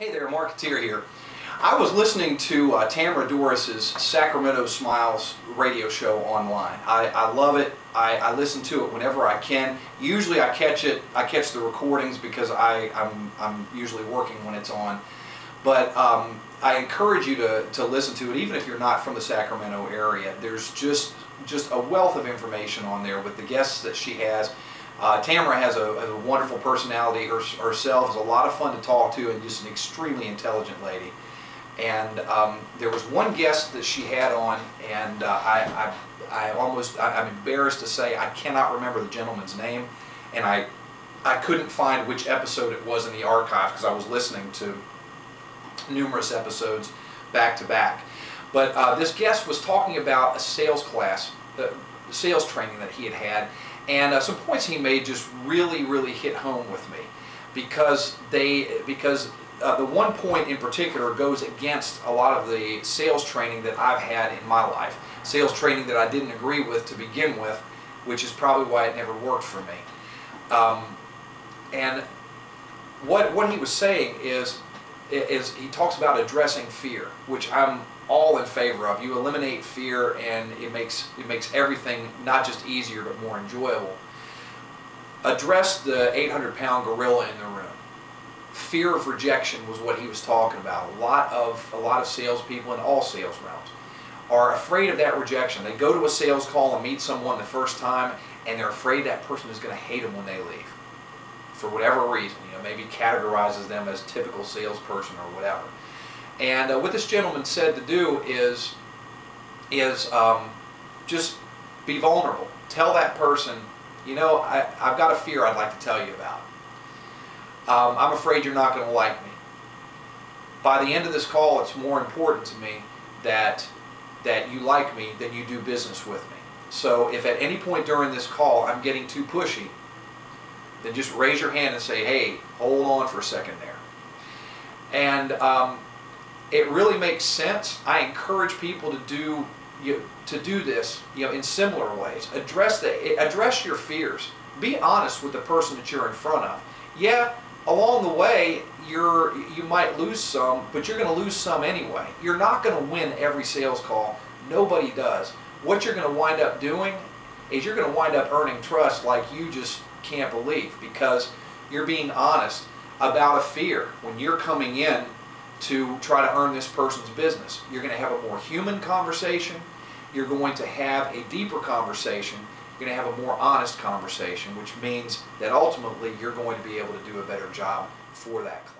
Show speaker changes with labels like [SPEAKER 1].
[SPEAKER 1] Hey there, Marketeer here. I was listening to Tamara Dorris's Sacramento Smiles radio show online. I love it. I listen to it whenever I can. Usually I catch the recordings because I'm usually working when it's on. But I encourage you to listen to it, even if you're not from the Sacramento area. There's just a wealth of information on there with the guests that she has. Tamara has a wonderful personality herself, is a lot of fun to talk to, and just an extremely intelligent lady. And there was one guest that she had on, and I'm embarrassed to say I cannot remember the gentleman's name, and I couldn't find which episode it was in the archive because I was listening to numerous episodes back to back. But this guest was talking about a sales class, sales training that he had. And some points he made just really hit home with me, because the one point in particular goes against a lot of the sales training that I've had in my life. Sales training that I didn't agree with to begin with, which is probably why it never worked for me. And what he was saying is he talks about addressing fear, which I'm all in favor of. You eliminate fear and it makes everything not just easier but more enjoyable. Address the 800-pound gorilla in the room. Fear of rejection was what he was talking about. A lot of salespeople in all sales realms are afraid of that rejection. They go to a sales call and meet someone the first time, and they're afraid that person is going to hate them when they leave, for whatever reason. Maybe categorizes them as typical salesperson or whatever. And what this gentleman said to do is just be vulnerable. Tell that person, I've got a fear I'd like to tell you about. I'm afraid you're not going to like me. By the end of this call, it's more important to me that you like me than you do business with me. So if at any point during this call I'm getting too pushy, then just raise your hand and say, hey, hold on for a second there. And it really makes sense. I encourage people to do this, in similar ways. Address your fears. Be honest with the person that you're in front of. Yeah, along the way you might lose some, but you're going to lose some anyway. You're not going to win every sales call. Nobody does. What you're going to wind up doing is you're going to wind up earning trust like you just can't believe, because you're being honest about a fear when you're coming in to try to earn this person's business. You're going to have a more human conversation. You're going to have a deeper conversation. You're going to have a more honest conversation, which means that ultimately you're going to be able to do a better job for that client.